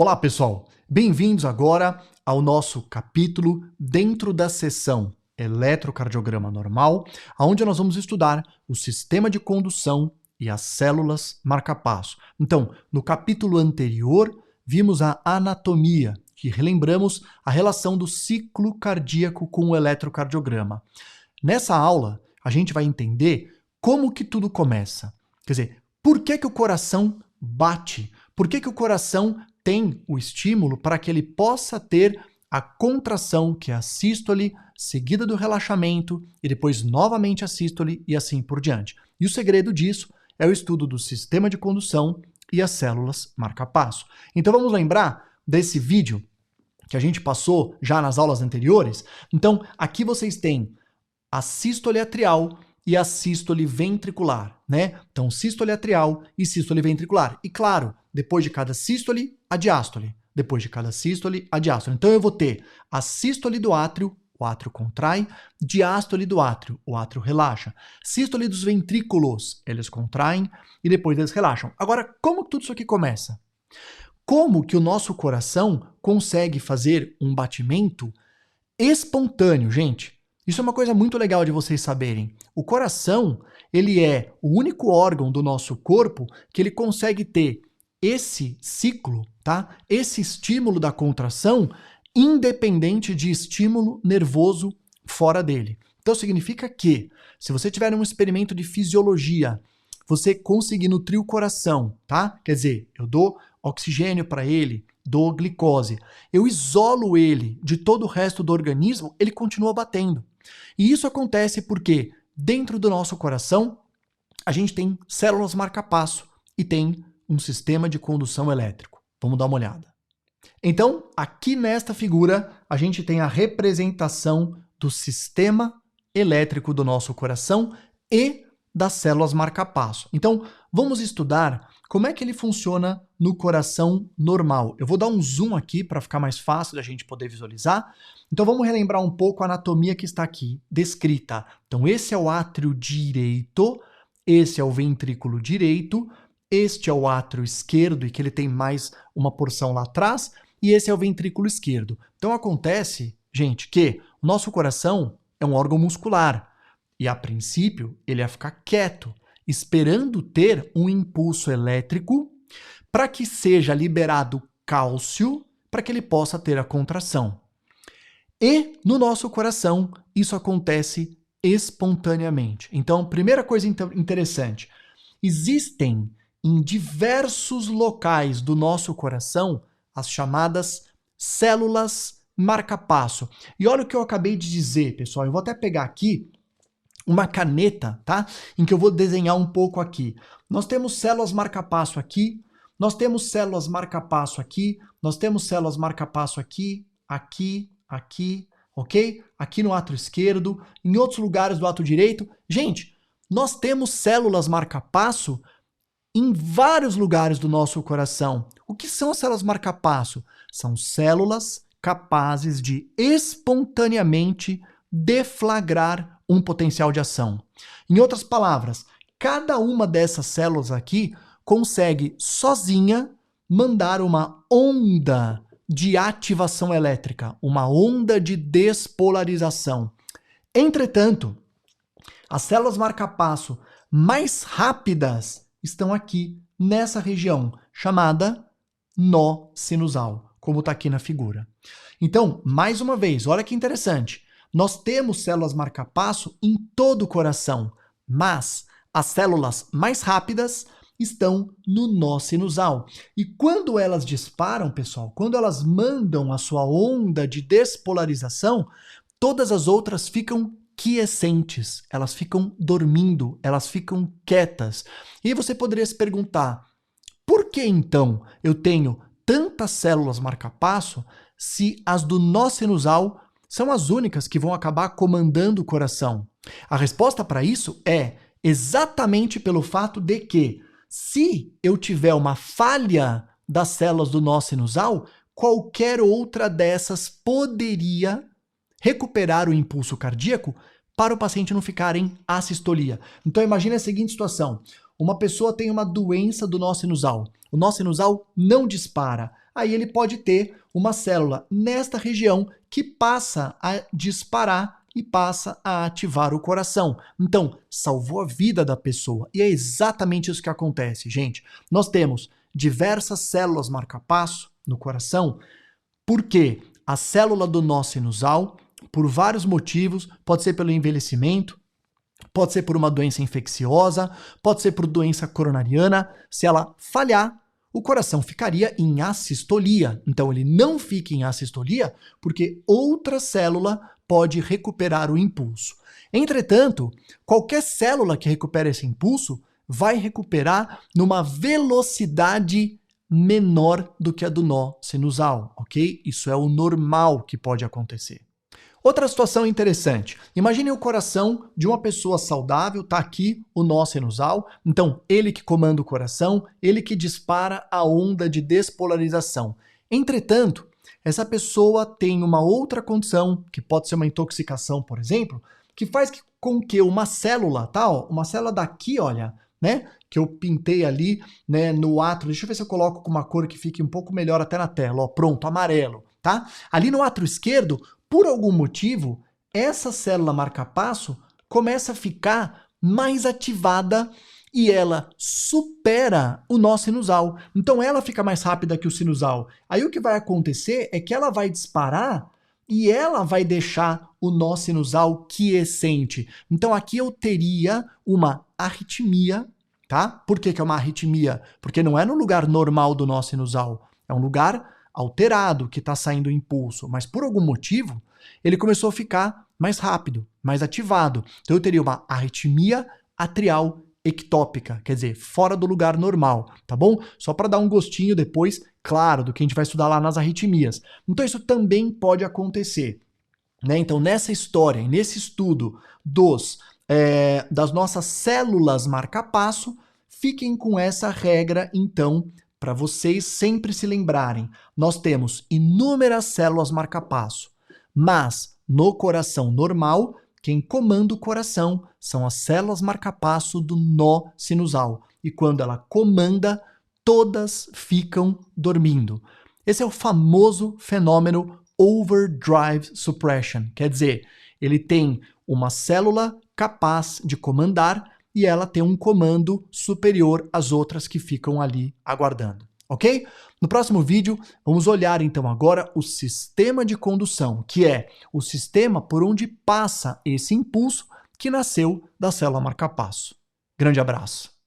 Olá, pessoal! Bem-vindos agora ao nosso capítulo dentro da seção Eletrocardiograma Normal, onde nós vamos estudar o sistema de condução e as células marca-passo. Então, no capítulo anterior, vimos a anatomia, que relembramos a relação do ciclo cardíaco com o eletrocardiograma. Nessa aula, a gente vai entender como que tudo começa. Quer dizer, por que o coração bate? Por que o coração tem o estímulo para que ele possa ter a contração, que é a sístole, seguida do relaxamento, e depois novamente a sístole e assim por diante. E o segredo disso é o estudo do sistema de condução e as células marca-passo. Então vamos lembrar desse vídeo que a gente passou já nas aulas anteriores? Então aqui vocês têm a sístole atrial e a sístole ventricular, né? Então, sístole atrial e sístole ventricular. E claro, depois de cada sístole, a diástole. Depois de cada sístole, a diástole. Então, eu vou ter a sístole do átrio, o átrio contrai, diástole do átrio, o átrio relaxa. Sístole dos ventrículos, eles contraem e depois eles relaxam. Agora, como tudo isso aqui começa? Como que o nosso coração consegue fazer um batimento espontâneo, gente? Isso é uma coisa muito legal de vocês saberem. O coração, ele é o único órgão do nosso corpo que ele consegue ter esse ciclo, tá? Esse estímulo da contração, independente de estímulo nervoso fora dele. Então significa que, se você tiver um experimento de fisiologia, você conseguir nutrir o coração, tá? Quer dizer, eu dou oxigênio para ele, dou glicose, eu isolo ele de todo o resto do organismo, ele continua batendo. E isso acontece porque dentro do nosso coração a gente tem células marca-passo e tem um sistema de condução elétrico. Vamos dar uma olhada. Então, aqui nesta figura, a gente tem a representação do sistema elétrico do nosso coração e das células marca-passo. Então, vamos estudar como é que ele funciona no coração normal. Eu vou dar um zoom aqui para ficar mais fácil da gente poder visualizar. Então vamos relembrar um pouco a anatomia que está aqui descrita. Então esse é o átrio direito, esse é o ventrículo direito, este é o átrio esquerdo e que ele tem mais uma porção lá atrás, e esse é o ventrículo esquerdo. Então acontece, gente, que o nosso coração é um órgão muscular e a princípio ele ia ficar quieto, esperando ter um impulso elétrico para que seja liberado cálcio para que ele possa ter a contração. E no nosso coração isso acontece espontaneamente. Então, primeira coisa interessante, existem em diversos locais do nosso coração as chamadas células marca-passo. E olha o que eu acabei de dizer, pessoal, eu vou até pegar aqui uma caneta, tá? Em que eu vou desenhar um pouco aqui. Nós temos células marca-passo aqui, nós temos células marca-passo aqui, nós temos células marca-passo aqui, aqui, ok? Aqui no átrio esquerdo, em outros lugares do átrio direito. Gente, nós temos células marca-passo em vários lugares do nosso coração. O que são as células marca-passo? São células capazes de espontaneamente deflagrar um potencial de ação. Em outras palavras, cada uma dessas células aqui consegue sozinha mandar uma onda de ativação elétrica, uma onda de despolarização. Entretanto, as células marca-passo mais rápidas estão aqui nessa região, chamada nó sinusal, como está aqui na figura. Então, mais uma vez, olha que interessante. Nós temos células marca-passo em todo o coração, mas as células mais rápidas estão no nó sinusal. E quando elas disparam, pessoal, quando elas mandam a sua onda de despolarização, todas as outras ficam quiescentes, elas ficam dormindo, elas ficam quietas. E aí você poderia se perguntar, por que então eu tenho tantas células marca-passo se as do nó sinusal são as únicas que vão acabar comandando o coração? A resposta para isso é exatamente pelo fato de que, se eu tiver uma falha das células do nó sinusal, qualquer outra dessas poderia recuperar o impulso cardíaco para o paciente não ficar em assistolia. Então imagine a seguinte situação. Uma pessoa tem uma doença do nó sinusal. O nó sinusal não dispara. aí ele pode ter uma célula nesta região que passa a disparar e passa a ativar o coração. Então, salvou a vida da pessoa. E é exatamente isso que acontece, gente. Nós temos diversas células marca-passo no coração, porque a célula do nó sinusal, por vários motivos, pode ser pelo envelhecimento, pode ser por uma doença infecciosa, pode ser por doença coronariana. Se ela falhar, o coração ficaria em assistolia. Então ele não fica em assistolia porque outra célula pode recuperar o impulso. Entretanto, qualquer célula que recupera esse impulso vai recuperar numa velocidade menor do que a do nó sinusal, ok? Isso é o normal que pode acontecer. Outra situação interessante, imagine o coração de uma pessoa saudável, tá aqui o nó sinusal, então ele que comanda o coração, ele que dispara a onda de despolarização. Entretanto, essa pessoa tem uma outra condição, que pode ser uma intoxicação, por exemplo, que faz com que uma célula, tá, ó, uma célula daqui, olha, né, que eu pintei ali, né, no átrio, deixa eu ver se eu coloco com uma cor que fique um pouco melhor até na tela, ó, pronto, amarelo, tá? Ali no átrio esquerdo, por algum motivo, essa célula marca-passo começa a ficar mais ativada e ela supera o nó sinusal. Então ela fica mais rápida que o sinusal. Aí o que vai acontecer é que ela vai disparar e ela vai deixar o nó sinusal quiescente. Então aqui eu teria uma arritmia, tá? Por que é uma arritmia? Porque não é no lugar normal do nó sinusal, é um lugar alterado que está saindo o impulso, mas por algum motivo ele começou a ficar mais rápido, mais ativado. Então eu teria uma arritmia atrial ectópica, quer dizer, fora do lugar normal, tá bom? Só para dar um gostinho depois, claro, do que a gente vai estudar lá nas arritmias. Então isso também pode acontecer, né? Então nessa história, nesse estudo das nossas células marca-passo, fiquem com essa regra, então, para vocês sempre se lembrarem. Nós temos inúmeras células marca-passo, mas no coração normal, quem comanda o coração são as células marca-passo do nó sinusal. E quando ela comanda, todas ficam dormindo. Esse é o famoso fenômeno overdrive suppression. Quer dizer, ele tem uma célula capaz de comandar e ela tem um comando superior às outras que ficam ali aguardando. Ok? No próximo vídeo, vamos olhar então agora o sistema de condução, que é o sistema por onde passa esse impulso que nasceu da célula marca-passo. Grande abraço!